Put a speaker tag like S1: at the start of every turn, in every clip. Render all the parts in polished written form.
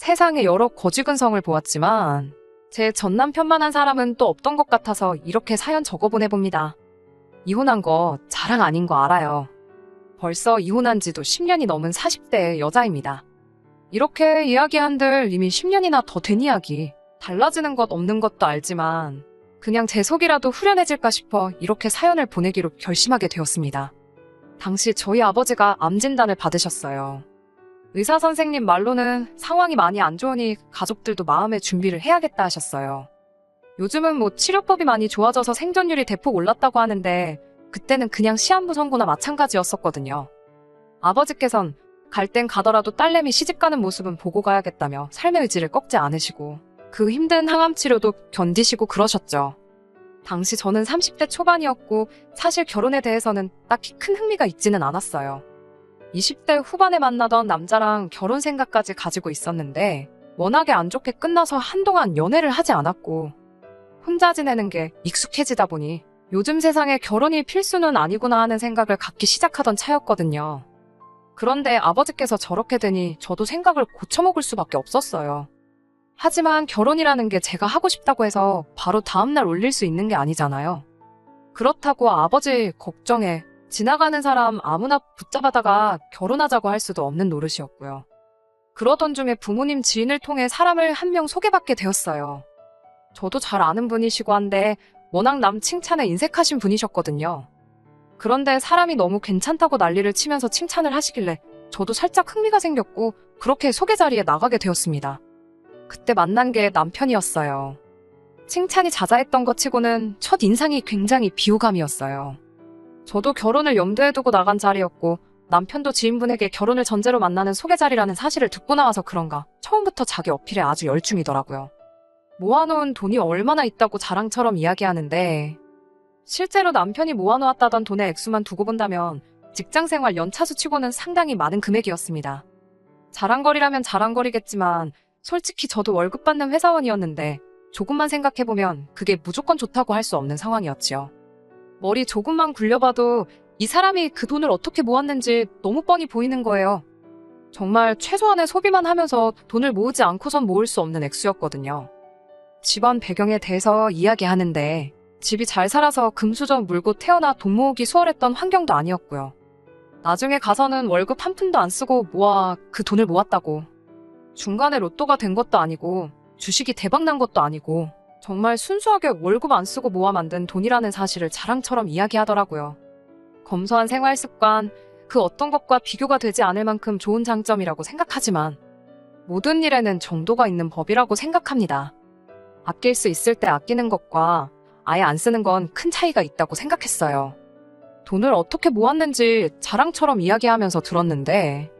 S1: 세상에 여러 거지근성을 보았지만 제 전남편만한 사람은 또 없던 것 같아서 이렇게 사연 적어보내봅니다. 이혼한 거 자랑 아닌 거 알아요. 벌써 이혼한 지도 10년이 넘은 40대의 여자입니다. 이렇게 이야기한들 이미 10년이나 더 된 이야기. 달라지는 것 없는 것도 알지만 그냥 제 속이라도 후련해질까 싶어 이렇게 사연을 보내기로 결심하게 되었습니다. 당시 저희 아버지가 암 진단을 받으셨어요. 의사 선생님 말로는 상황이 많이 안 좋으니 가족들도 마음의 준비를 해야겠다 하셨어요. 요즘은 치료법이 많이 좋아져서 생존율이 대폭 올랐다고 하는데 그때는 그냥 시한부 선고나 마찬가지였었거든요. 아버지께선 갈 땐 가더라도 딸내미 시집가는 모습은 보고 가야겠다며 삶의 의지를 꺾지 않으시고 그 힘든 항암 치료도 견디시고 그러셨죠. 당시 저는 30대 초반이었고 사실 결혼에 대해서는 딱히 큰 흥미가 있지는 않았어요. 20대 후반에 만나던 남자랑 결혼 생각까지 가지고 있었는데 워낙에 안 좋게 끝나서 한동안 연애를 하지 않았고 혼자 지내는 게 익숙해지다 보니 요즘 세상에 결혼이 필수는 아니구나 하는 생각을 갖기 시작하던 차였거든요. 그런데 아버지께서 저렇게 되니 저도 생각을 고쳐먹을 수밖에 없었어요. 하지만 결혼이라는 게 제가 하고 싶다고 해서 바로 다음날 올릴 수 있는 게 아니잖아요. 그렇다고 아버지 걱정에 지나가는 사람 아무나 붙잡아다가 결혼하자고 할 수도 없는 노릇이었고요. 그러던 중에 부모님 지인을 통해 사람을 한 명 소개받게 되었어요. 저도 잘 아는 분이시고 한데 워낙 남 칭찬에 인색하신 분이셨거든요. 그런데 사람이 너무 괜찮다고 난리를 치면서 칭찬을 하시길래 저도 살짝 흥미가 생겼고 그렇게 소개 자리에 나가게 되었습니다. 그때 만난 게 남편이었어요. 칭찬이 자자했던 것 치고는 첫 인상이 굉장히 비호감이었어요. 저도 결혼을 염두에 두고 나간 자리였고 남편도 지인분에게 결혼을 전제로 만나는 소개 자리라는 사실을 듣고 나와서 그런가 처음부터 자기 어필에 아주 열중이더라고요. 모아놓은 돈이 얼마나 있다고 자랑처럼 이야기하는데 실제로 남편이 모아놓았다던 돈의 액수만 두고 본다면 직장생활 연차수 치고는 상당히 많은 금액이었습니다. 자랑거리라면 자랑거리겠지만 솔직히 저도 월급 받는 회사원이었는데 조금만 생각해보면 그게 무조건 좋다고 할 수 없는 상황이었지요. 머리 조금만 굴려봐도 이 사람이 그 돈을 어떻게 모았는지 너무 뻔히 보이는 거예요. 정말 최소한의 소비만 하면서 돈을 모으지 않고선 모을 수 없는 액수였거든요. 집안 배경에 대해서 이야기하는데 집이 잘 살아서 금수저 물고 태어나 돈 모으기 수월했던 환경도 아니었고요. 나중에 가서는 월급 한 푼도 안 쓰고 모아 그 돈을 모았다고. 중간에 로또가 된 것도 아니고 주식이 대박난 것도 아니고 정말 순수하게 월급 안 쓰고 모아 만든 돈이라는 사실을 자랑처럼 이야기하더라고요. 검소한 생활 습관, 그 어떤 것과 비교가 되지 않을 만큼 좋은 장점이라고 생각하지만 모든 일에는 정도가 있는 법이라고 생각합니다. 아낄 수 있을 때 아끼는 것과 아예 안 쓰는 건 큰 차이가 있다고 생각했어요. 돈을 어떻게 모았는지 자랑처럼 이야기하면서 들었는데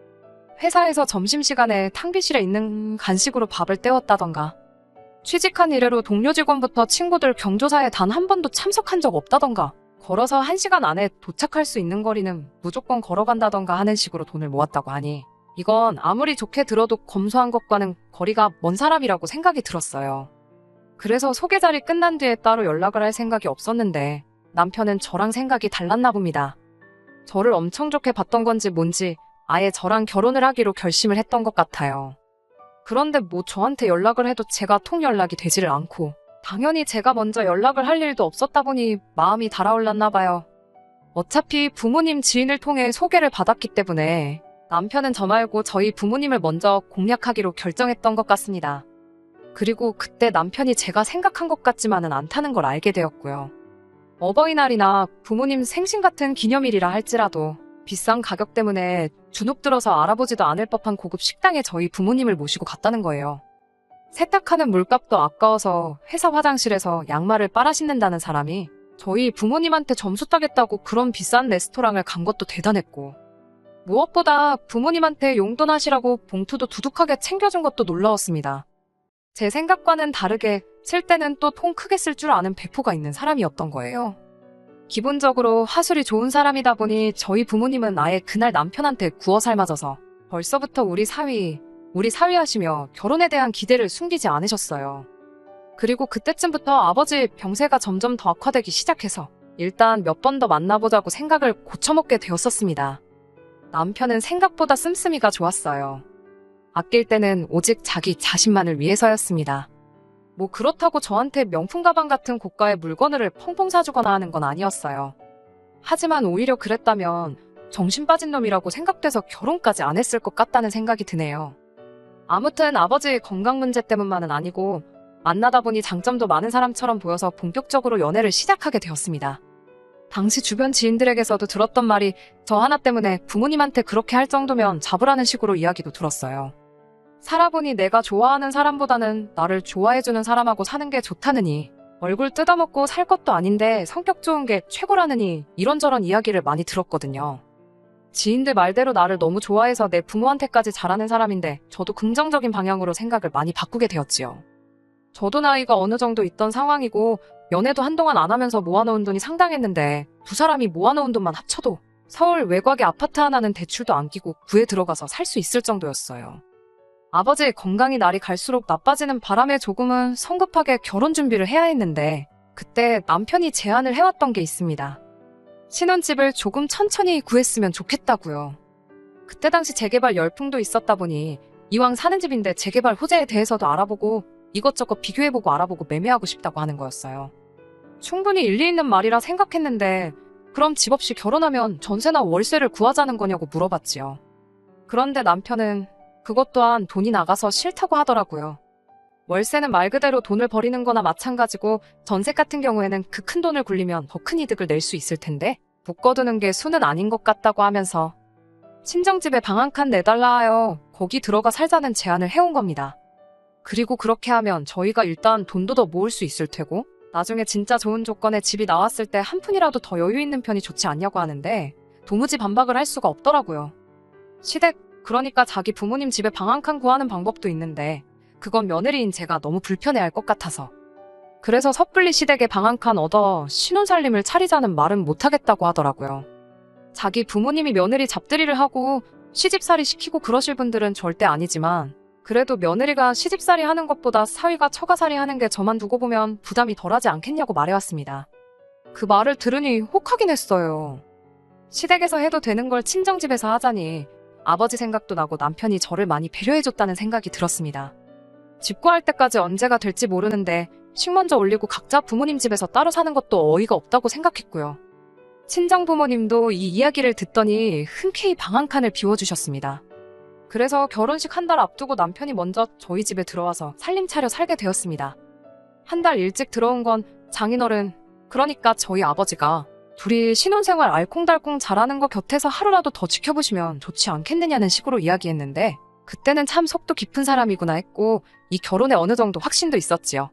S1: 회사에서 점심시간에 탕비실에 있는 간식으로 밥을 때웠다던가 취직한 이래로 동료 직원부터 친구들 경조사에 단 한 번도 참석한 적 없다던가 걸어서 1시간 안에 도착할 수 있는 거리는 무조건 걸어간다던가 하는 식으로 돈을 모았다고 하니 이건 아무리 좋게 들어도 검소한 것과는 거리가 먼 사람이라고 생각이 들었어요. 그래서 소개 자리 끝난 뒤에 따로 연락을 할 생각이 없었는데 남편은 저랑 생각이 달랐나 봅니다. 저를 엄청 좋게 봤던 건지 뭔지 아예 저랑 결혼을 하기로 결심을 했던 것 같아요. 그런데 저한테 연락을 해도 제가 통연락이 되지를 않고 당연히 제가 먼저 연락을 할 일도 없었다 보니 마음이 달아올랐나 봐요. 어차피 부모님 지인을 통해 소개를 받았기 때문에 남편은 저 말고 저희 부모님을 먼저 공략하기로 결정했던 것 같습니다. 그리고 그때 남편이 제가 생각한 것 같지만은 않다는 걸 알게 되었고요. 어버이날이나 부모님 생신 같은 기념일이라 할지라도 비싼 가격 때문에 주눅 들어서 알아보지도 않을 법한 고급 식당에 저희 부모님을 모시고 갔다는 거예요. 세탁하는 물값도 아까워서 회사 화장실에서 양말을 빨아 신는다는 사람이 저희 부모님한테 점수 따겠다고 그런 비싼 레스토랑을 간 것도 대단했고 무엇보다 부모님한테 용돈 하시라고 봉투도 두둑하게 챙겨준 것도 놀라웠습니다. 제 생각과는 다르게 쓸 때는 또 통 크게 쓸 줄 아는 배포가 있는 사람이었던 거예요. 기본적으로 화술이 좋은 사람이다 보니 저희 부모님은 아예 그날 남편한테 구워 삶아져서 벌써부터 우리 사위 하시며 결혼에 대한 기대를 숨기지 않으셨어요. 그리고 그때쯤부터 아버지 병세가 점점 더 악화되기 시작해서 일단 몇 번 더 만나보자고 생각을 고쳐먹게 되었었습니다. 남편은 생각보다 씀씀이가 좋았어요. 아낄 때는 오직 자기 자신만을 위해서였습니다. 뭐 그렇다고 저한테 명품 가방 같은 고가의 물건을 펑펑 사주거나 하는 건 아니었어요. 하지만 오히려 그랬다면 정신 빠진 놈이라고 생각돼서 결혼까지 안 했을 것 같다는 생각이 드네요. 아무튼 아버지의 건강 문제 때문만은 아니고 만나다 보니 장점도 많은 사람처럼 보여서 본격적으로 연애를 시작하게 되었습니다. 당시 주변 지인들에게서도 들었던 말이 저 하나 때문에 부모님한테 그렇게 할 정도면 잡으라는 식으로 이야기도 들었어요. 살아보니 내가 좋아하는 사람보다는 나를 좋아해주는 사람하고 사는 게 좋다느니, 얼굴 뜯어먹고 살 것도 아닌데 성격 좋은 게 최고라느니 이런저런 이야기를 많이 들었거든요. 지인들 말대로 나를 너무 좋아해서 내 부모한테까지 잘하는 사람인데 저도 긍정적인 방향으로 생각을 많이 바꾸게 되었지요. 저도 나이가 어느 정도 있던 상황이고 연애도 한동안 안 하면서 모아놓은 돈이 상당했는데 두 사람이 모아놓은 돈만 합쳐도 서울 외곽의 아파트 하나는 대출도 안 끼고 구에 들어가서 살 수 있을 정도였어요. 아버지의 건강이 날이 갈수록 나빠지는 바람에 조금은 성급하게 결혼 준비를 해야 했는데 그때 남편이 제안을 해왔던 게 있습니다. 신혼집을 조금 천천히 구했으면 좋겠다고요. 그때 당시 재개발 열풍도 있었다 보니 이왕 사는 집인데 재개발 호재에 대해서도 알아보고 이것저것 비교해보고 알아보고 매매하고 싶다고 하는 거였어요. 충분히 일리 있는 말이라 생각했는데 그럼 집 없이 결혼하면 전세나 월세를 구하자는 거냐고 물어봤지요. 그런데 남편은 그것 또한 돈이 나가서 싫다고 하더라고요. 월세는 말 그대로 돈을 버리는 거나 마찬가지고 전세 같은 경우에는 그 큰 돈을 굴리면 더 큰 이득을 낼 수 있을 텐데 묶어두는 게 수는 아닌 것 같다고 하면서 친정집에 방 한 칸 내달라 하여 거기 들어가 살자는 제안을 해온 겁니다. 그리고 그렇게 하면 저희가 일단 돈도 더 모을 수 있을 테고 나중에 진짜 좋은 조건의 집이 나왔을 때 한 푼이라도 더 여유 있는 편이 좋지 않냐고 하는데 도무지 반박을 할 수가 없더라고요. 시댁 그러니까 자기 부모님 집에 방 한 칸 구하는 방법도 있는데 그건 며느리인 제가 너무 불편해할 것 같아서 그래서 섣불리 시댁에 방 한 칸 얻어 신혼살림을 차리자는 말은 못하겠다고 하더라고요. 자기 부모님이 며느리 잡들이를 하고 시집살이 시키고 그러실 분들은 절대 아니지만 그래도 며느리가 시집살이 하는 것보다 사위가 처가살이 하는 게 저만 두고 보면 부담이 덜하지 않겠냐고 말해왔습니다. 그 말을 들으니 혹하긴 했어요. 시댁에서 해도 되는 걸 친정집에서 하자니 아버지 생각도 나고 남편이 저를 많이 배려해줬다는 생각이 들었습니다. 집 구할 때까지 언제가 될지 모르는데 식 먼저 올리고 각자 부모님 집에서 따로 사는 것도 어이가 없다고 생각했고요. 친정 부모님도 이 이야기를 듣더니 흔쾌히 방 한 칸을 비워주셨습니다. 그래서 결혼식 한 달 앞두고 남편이 먼저 저희 집에 들어와서 살림 차려 살게 되었습니다. 한 달 일찍 들어온 건 장인어른, 그러니까 저희 아버지가 둘이 신혼생활 알콩달콩 잘하는 거 곁에서 하루라도 더 지켜보시면 좋지 않겠느냐는 식으로 이야기했는데 그때는 참 속도 깊은 사람이구나 했고 이 결혼에 어느 정도 확신도 있었지요.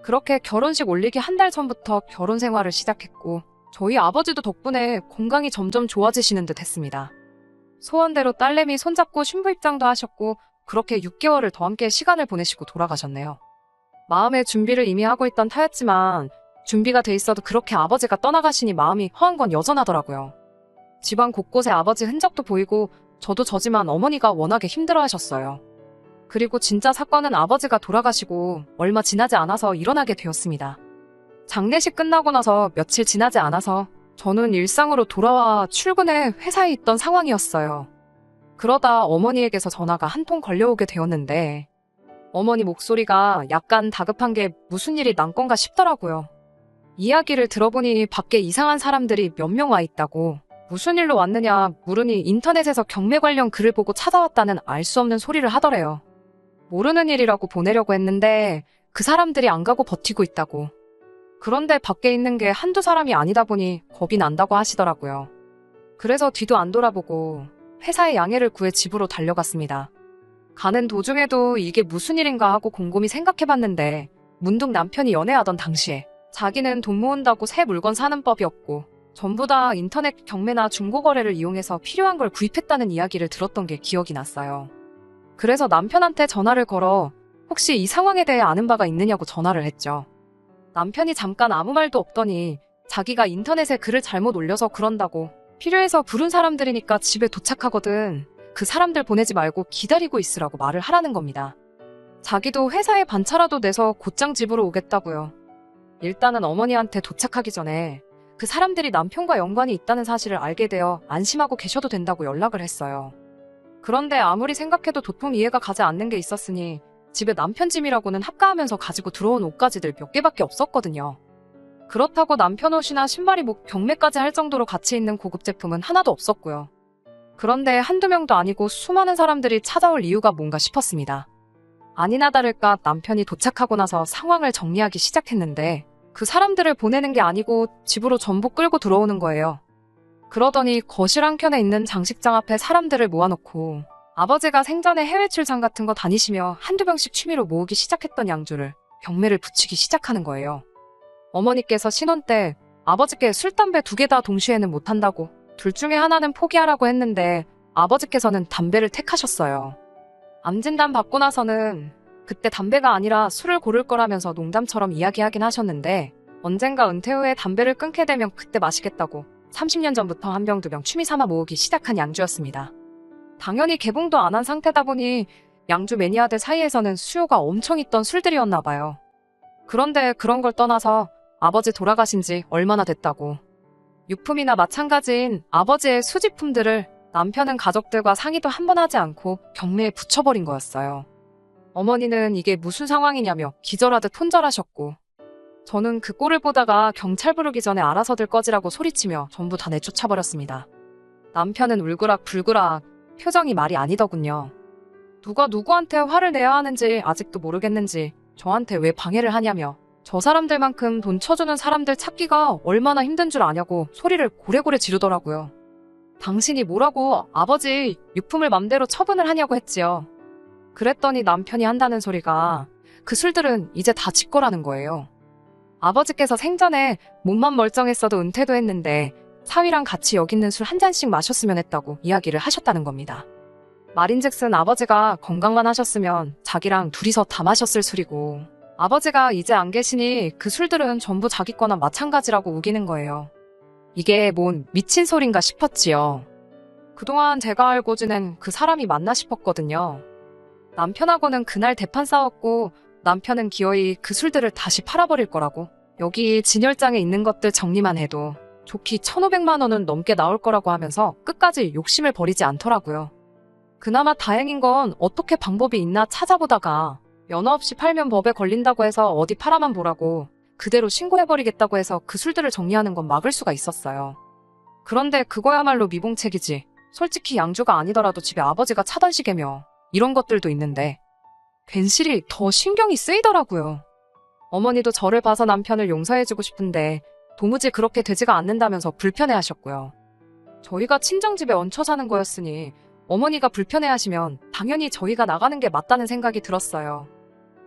S1: 그렇게 결혼식 올리기 한 달 전부터 결혼 생활을 시작했고 저희 아버지도 덕분에 건강이 점점 좋아지시는 듯 했습니다. 소원대로 딸내미 손잡고 신부 입장도 하셨고 그렇게 6개월을 더 함께 시간을 보내시고 돌아가셨네요. 마음의 준비를 이미 하고 있던 터였지만 준비가 돼 있어도 그렇게 아버지가 떠나가시니 마음이 허한 건 여전하더라고요. 집안 곳곳에 아버지 흔적도 보이고 저도 저지만 어머니가 워낙에 힘들어하셨어요. 그리고 진짜 사건은 아버지가 돌아가시고 얼마 지나지 않아서 일어나게 되었습니다. 장례식 끝나고 나서 며칠 지나지 않아서 저는 일상으로 돌아와 출근해 회사에 있던 상황이었어요. 그러다 어머니에게서 전화가 한 통 걸려오게 되었는데 어머니 목소리가 약간 다급한 게 무슨 일이 난 건가 싶더라고요. 이야기를 들어보니 밖에 이상한 사람들이 몇 명 와 있다고 무슨 일로 왔느냐 물으니 인터넷에서 경매 관련 글을 보고 찾아왔다는 알 수 없는 소리를 하더래요. 모르는 일이라고 보내려고 했는데 그 사람들이 안 가고 버티고 있다고. 그런데 밖에 있는 게 한두 사람이 아니다 보니 겁이 난다고 하시더라고요. 그래서 뒤도 안 돌아보고 회사의 양해를 구해 집으로 달려갔습니다. 가는 도중에도 이게 무슨 일인가 하고 곰곰이 생각해봤는데 문득 남편이 연애하던 당시에 자기는 돈 모은다고 새 물건 사는 법이었고 전부 다 인터넷 경매나 중고거래를 이용해서 필요한 걸 구입했다는 이야기를 들었던 게 기억이 났어요. 그래서 남편한테 전화를 걸어 혹시 이 상황에 대해 아는 바가 있느냐고 전화를 했죠. 남편이 잠깐 아무 말도 없더니 자기가 인터넷에 글을 잘못 올려서 그런다고 필요해서 부른 사람들이니까 집에 도착하거든. 그 사람들 보내지 말고 기다리고 있으라고 말을 하라는 겁니다. 자기도 회사에 반차라도 내서 곧장 집으로 오겠다고요. 일단은 어머니한테 도착하기 전에 그 사람들이 남편과 연관이 있다는 사실을 알게 되어 안심하고 계셔도 된다고 연락을 했어요. 그런데 아무리 생각해도 도통 이해가 가지 않는 게 있었으니 집에 남편 짐이라고는 합가하면서 가지고 들어온 옷가지들 몇 개밖에 없었거든요. 그렇다고 남편 옷이나 신발이 뭐 경매까지 할 정도로 가치 있는 고급 제품은 하나도 없었고요. 그런데 한두 명도 아니고 수많은 사람들이 찾아올 이유가 뭔가 싶었습니다. 아니나 다를까 남편이 도착하고 나서 상황을 정리하기 시작했는데 그 사람들을 보내는 게 아니고 집으로 전부 끌고 들어오는 거예요. 그러더니 거실 한켠에 있는 장식장 앞에 사람들을 모아놓고 아버지가 생전에 해외 출장 같은 거 다니시며 한두 병씩 취미로 모으기 시작했던 양주를 경매를 붙이기 시작하는 거예요. 어머니께서 신혼 때 아버지께 술, 담배 두 개 다 동시에는 못한다고 둘 중에 하나는 포기하라고 했는데 아버지께서는 담배를 택하셨어요. 암 진단 받고 나서는 그때 담배가 아니라 술을 고를 거라면서 농담처럼 이야기하긴 하셨는데 언젠가 은퇴 후에 담배를 끊게 되면 그때 마시겠다고 30년 전부터 한 병 두 병 취미 삼아 모으기 시작한 양주였습니다. 당연히 개봉도 안 한 상태다 보니 양주 매니아들 사이에서는 수요가 엄청 있던 술들이었나 봐요. 그런데 그런 걸 떠나서 아버지 돌아가신 지 얼마나 됐다고. 유품이나 마찬가지인 아버지의 수집품들을 남편은 가족들과 상의도 한 번 하지 않고 경매에 붙여버린 거였어요. 어머니는 이게 무슨 상황이냐며 기절하듯 혼절하셨고 저는 그 꼴을 보다가 경찰 부르기 전에 알아서들 꺼지라고 소리치며 전부 다 내쫓아버렸습니다. 남편은 울그락불그락 표정이 말이 아니더군요. 누가 누구한테 화를 내야 하는지 아직도 모르겠는지 저한테 왜 방해를 하냐며 저 사람들만큼 돈 쳐주는 사람들 찾기가 얼마나 힘든 줄 아냐고 소리를 고래고래 지르더라고요. 당신이 뭐라고 아버지 유품을 맘대로 처분을 하냐고 했지요. 그랬더니 남편이 한다는 소리가 그 술들은 이제 다 지 거라는 거예요. 아버지께서 생전에 몸만 멀쩡했어도 은퇴도 했는데 사위랑 같이 여기 있는 술 한 잔씩 마셨으면 했다고 이야기를 하셨다는 겁니다. 말인즉슨 아버지가 건강만 하셨으면 자기랑 둘이서 다 마셨을 술이고 아버지가 이제 안 계시니 그 술들은 전부 자기 거나 마찬가지라고 우기는 거예요. 이게 뭔 미친 소린가 싶었지요. 그동안 제가 알고 지낸 그 사람이 맞나 싶었거든요. 남편하고는 그날 대판 싸웠고 남편은 기어이 그 술들을 다시 팔아버릴 거라고. 여기 진열장에 있는 것들 정리만 해도 좋기 1,500만 원은 넘게 나올 거라고 하면서 끝까지 욕심을 버리지 않더라고요. 그나마 다행인 건 어떻게 방법이 있나 찾아보다가 면허 없이 팔면 법에 걸린다고 해서 어디 팔아만 보라고 그대로 신고해버리겠다고 해서 그 술들을 정리하는 건 막을 수가 있었어요. 그런데 그거야말로 미봉책이지. 솔직히 양주가 아니더라도 집에 아버지가 차던 시계며 이런 것들도 있는데 괜시리 더 신경이 쓰이더라고요. 어머니도 저를 봐서 남편을 용서해주고 싶은데 도무지 그렇게 되지가 않는다면서 불편해하셨고요. 저희가 친정집에 얹혀 사는 거였으니 어머니가 불편해하시면 당연히 저희가 나가는 게 맞다는 생각이 들었어요.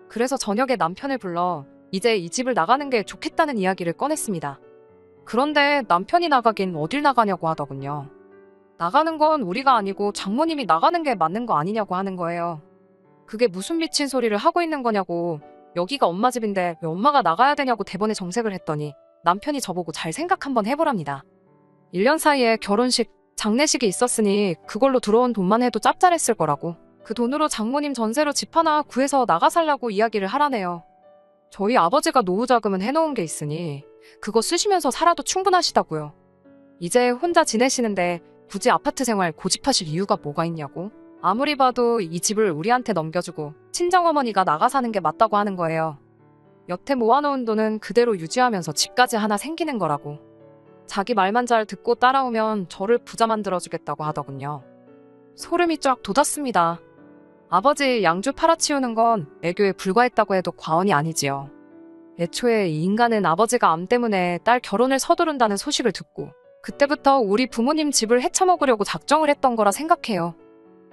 S1: 그래서 저녁에 남편을 불러 이제 이 집을 나가는 게 좋겠다는 이야기를 꺼냈습니다. 그런데 남편이 나가긴 어딜 나가냐고 하더군요. 나가는 건 우리가 아니고 장모님이 나가는 게 맞는 거 아니냐고 하는 거예요. 그게 무슨 미친 소리를 하고 있는 거냐고 여기가 엄마 집인데 왜 엄마가 나가야 되냐고 대번에 정색을 했더니 남편이 저보고 잘 생각 한번 해보랍니다. 1년 사이에 결혼식, 장례식이 있었으니 그걸로 들어온 돈만 해도 짭짤했을 거라고. 그 돈으로 장모님 전세로 집 하나 구해서 나가 살라고 이야기를 하라네요. 저희 아버지가 노후 자금은 해놓은 게 있으니 그거 쓰시면서 살아도 충분하시다고요. 이제 혼자 지내시는데 굳이 아파트 생활 고집하실 이유가 뭐가 있냐고. 아무리 봐도 이 집을 우리한테 넘겨주고 친정어머니가 나가 사는 게 맞다고 하는 거예요. 여태 모아놓은 돈은 그대로 유지하면서 집까지 하나 생기는 거라고. 자기 말만 잘 듣고 따라오면 저를 부자 만들어주겠다고 하더군요. 소름이 쫙 돋았습니다. 아버지 양주 팔아치우는 건 애교에 불과했다고 해도 과언이 아니지요. 애초에 이 인간은 아버지가 암 때문에 딸 결혼을 서두른다는 소식을 듣고 그때부터 우리 부모님 집을 헤쳐먹으려고 작정을 했던 거라 생각해요.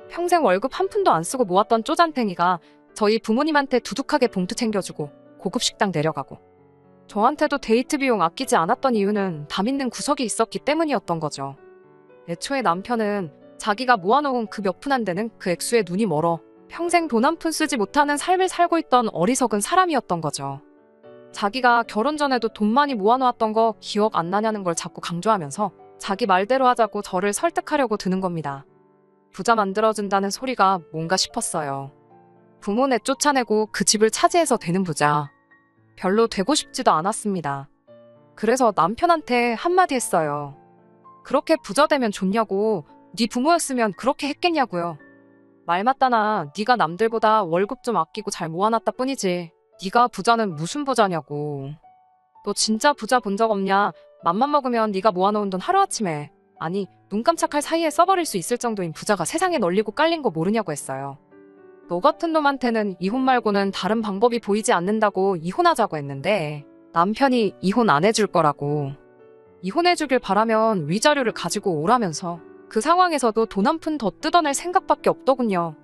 S1: 평생 월급 한 푼도 안 쓰고 모았던 쪼잔탱이가 저희 부모님한테 두둑하게 봉투 챙겨주고 고급 식당 내려가고 저한테도 데이트 비용 아끼지 않았던 이유는 담 있는 구석이 있었기 때문이었던 거죠. 애초에 남편은 자기가 모아놓은 그 몇 푼 안 되는 그 액수에 눈이 멀어 평생 돈 한 푼 쓰지 못하는 삶을 살고 있던 어리석은 사람이었던 거죠. 자기가 결혼 전에도 돈 많이 모아놓았던 거 기억 안 나냐는 걸 자꾸 강조하면서 자기 말대로 하자고 저를 설득하려고 드는 겁니다. 부자 만들어준다는 소리가 뭔가 싶었어요. 부모네 쫓아내고 그 집을 차지해서 되는 부자. 별로 되고 싶지도 않았습니다. 그래서 남편한테 한마디 했어요. 그렇게 부자 되면 좋냐고. 네 부모였으면 그렇게 했겠냐고요. 말 맞다나 네가 남들보다 월급 좀 아끼고 잘 모아놨다 뿐이지. 네가 부자는 무슨 부자냐고. 너 진짜 부자 본 적 없냐? 맘만 먹으면 네가 모아놓은 돈 하루아침에, 아니 눈 깜짝할 사이에 써버릴 수 있을 정도인 부자가 세상에 널리고 깔린 거 모르냐고 했어요. 너 같은 놈한테는 이혼 말고는 다른 방법이 보이지 않는다고 이혼하자고 했는데 남편이 이혼 안 해줄 거라고. 이혼해주길 바라면 위자료를 가지고 오라면서 그 상황에서도 돈 한 푼 더 뜯어낼 생각밖에 없더군요.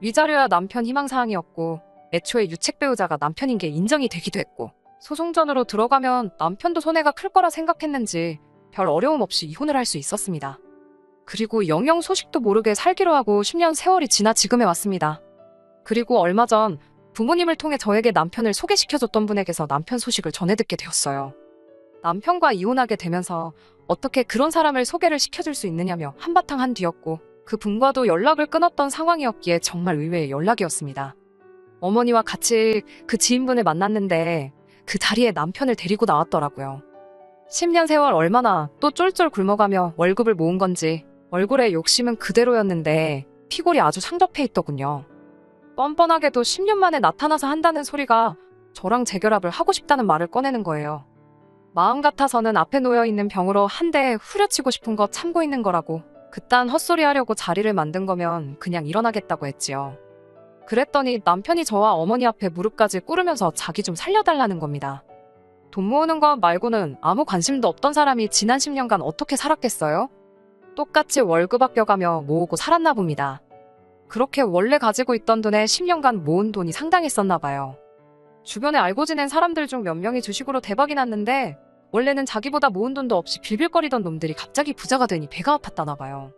S1: 위자료야 남편 희망사항이었고 애초에 유책 배우자가 남편인 게 인정이 되기도 했고 소송전으로 들어가면 남편도 손해가 클 거라 생각했는지 별 어려움 없이 이혼을 할 수 있었습니다. 그리고 영영 소식도 모르게 살기로 하고 10년 세월이 지나 지금에 왔습니다. 그리고 얼마 전 부모님을 통해 저에게 남편을 소개시켜줬던 분에게서 남편 소식을 전해 듣게 되었어요. 남편과 이혼하게 되면서 어떻게 그런 사람을 소개를 시켜줄 수 있느냐며 한바탕 한 뒤였고 그 분과도 연락을 끊었던 상황이었기에 정말 의외의 연락이었습니다. 어머니와 같이 그 지인분을 만났는데 그 자리에 남편을 데리고 나왔더라고요. 10년 세월 얼마나 또 쫄쫄 굶어가며 월급을 모은 건지 얼굴에 욕심은 그대로였는데 피골이 아주 상접해 있더군요. 뻔뻔하게도 10년 만에 나타나서 한다는 소리가 저랑 재결합을 하고 싶다는 말을 꺼내는 거예요. 마음 같아서는 앞에 놓여있는 병으로 한 대 후려치고 싶은 거 참고 있는 거라고, 그딴 헛소리 하려고 자리를 만든 거면 그냥 일어나겠다고 했지요. 그랬더니 남편이 저와 어머니 앞에 무릎까지 꿇으면서 자기 좀 살려달라는 겁니다. 돈 모으는 것 말고는 아무 관심도 없던 사람이 지난 10년간 어떻게 살았겠어요? 똑같이 월급 아껴가며 모으고 살았나 봅니다. 그렇게 원래 가지고 있던 돈에 10년간 모은 돈이 상당했었나 봐요. 주변에 알고 지낸 사람들 중 몇 명이 주식으로 대박이 났는데 원래는 자기보다 모은 돈도 없이 빌빌거리던 놈들이 갑자기 부자가 되니 배가 아팠다나 봐요.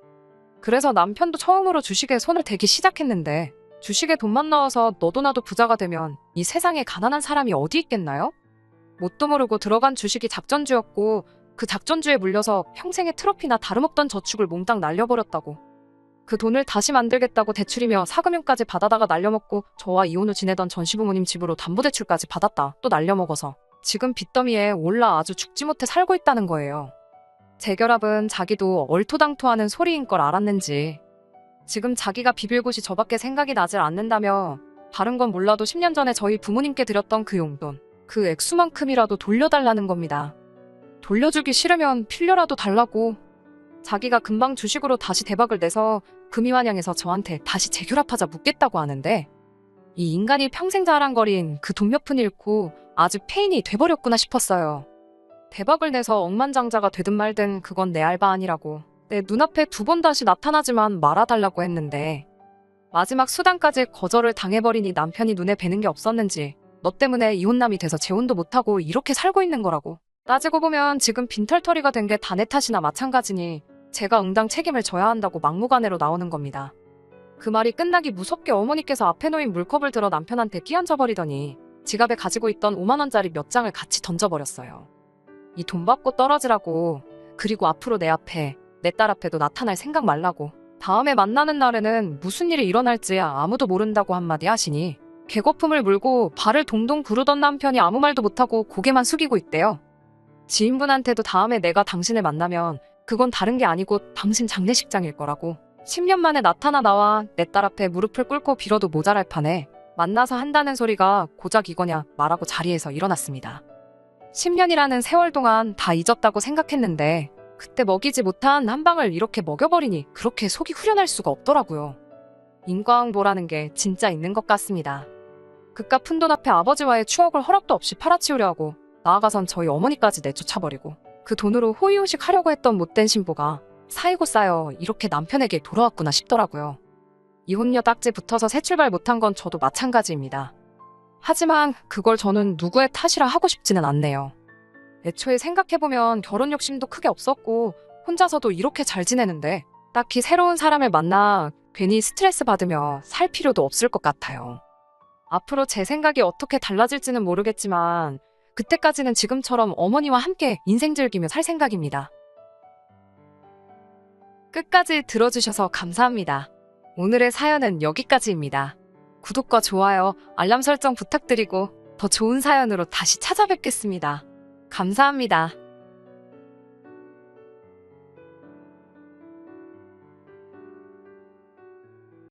S1: 그래서 남편도 처음으로 주식에 손을 대기 시작했는데 주식에 돈만 넣어서 너도 나도 부자가 되면 이 세상에 가난한 사람이 어디 있겠나요? 뭣도 모르고 들어간 주식이 작전주였고 그 작전주에 물려서 평생의 트로피나 다름없던 저축을 몽땅 날려버렸다고. 그 돈을 다시 만들겠다고 대출이며 사금융까지 받아다가 날려먹고 저와 이혼 후 지내던 전시부모님 집으로 담보대출까지 받았다 또 날려먹어서 지금 빚더미에 올라 아주 죽지 못해 살고 있다는 거예요. 재결합은 자기도 얼토당토하는 소리인 걸 알았는지 지금 자기가 비빌 곳이 저밖에 생각이 나질 않는다며 다른 건 몰라도 10년 전에 저희 부모님께 드렸던 그 용돈, 그 액수만큼이라도 돌려달라는 겁니다. 돌려주기 싫으면 필려라도 달라고. 자기가 금방 주식으로 다시 대박을 내서 금이환영해서 저한테 다시 재결합하자 묻겠다고 하는데 이 인간이 평생 자랑거린 그 돈 몇 푼 잃고 아주 폐인이 돼버렸구나 싶었어요. 대박을 내서 억만장자가 되든 말든 그건 내 알바 아니라고 내 눈앞에 2번 다시 나타나지만 말아달라고 했는데 마지막 수단까지 거절을 당해버리니 남편이 눈에 뵈는 게 없었는지 너 때문에 이혼남이 돼서 재혼도 못하고 이렇게 살고 있는 거라고. 따지고 보면 지금 빈털터리가 된 게 다 내 탓이나 마찬가지니 제가 응당 책임을 져야 한다고 막무가내로 나오는 겁니다. 그 말이 끝나기 무섭게 어머니께서 앞에 놓인 물컵을 들어 남편한테 끼얹어버리더니 지갑에 가지고 있던 5만원짜리 몇 장을 같이 던져버렸어요. 이 돈 받고 떨어지라고. 그리고 앞으로 내 앞에, 내 딸 앞에도 나타날 생각 말라고. 다음에 만나는 날에는 무슨 일이 일어날지 아무도 모른다고 한마디 하시니 개거품을 물고 발을 동동 구르던 남편이 아무 말도 못하고 고개만 숙이고 있대요. 지인분한테도 다음에 내가 당신을 만나면 그건 다른 게 아니고 당신 장례식장일 거라고. 10년 만에 나와 내 딸 앞에 무릎을 꿇고 빌어도 모자랄 판에 만나서 한다는 소리가 고작 이거냐 말하고 자리에서 일어났습니다. 10년이라는 세월 동안 다 잊었다고 생각했는데 그때 먹이지 못한 한 방을 이렇게 먹여버리니 그렇게 속이 후련할 수가 없더라고요. 인과응보라는 게 진짜 있는 것 같습니다. 그깟 푼돈 앞에 아버지와의 추억을 허락도 없이 팔아치우려 하고 나아가선 저희 어머니까지 내쫓아버리고 그 돈으로 호의호식 하려고 했던 못된 신부가 쌓이고 쌓여 이렇게 남편에게 돌아왔구나 싶더라고요. 이혼녀 딱지 붙어서 새 출발 못한 건 저도 마찬가지입니다. 하지만 그걸 저는 누구의 탓이라 하고 싶지는 않네요. 애초에 생각해보면 결혼 욕심도 크게 없었고 혼자서도 이렇게 잘 지내는데 딱히 새로운 사람을 만나 괜히 스트레스 받으며 살 필요도 없을 것 같아요. 앞으로 제 생각이 어떻게 달라질지는 모르겠지만 그때까지는 지금처럼 어머니와 함께 인생 즐기며 살 생각입니다. 끝까지 들어주셔서 감사합니다. 오늘의 사연은 여기까지입니다. 구독과 좋아요, 알람 설정 부탁드리고 더 좋은 사연으로 다시 찾아뵙겠습니다. 감사합니다.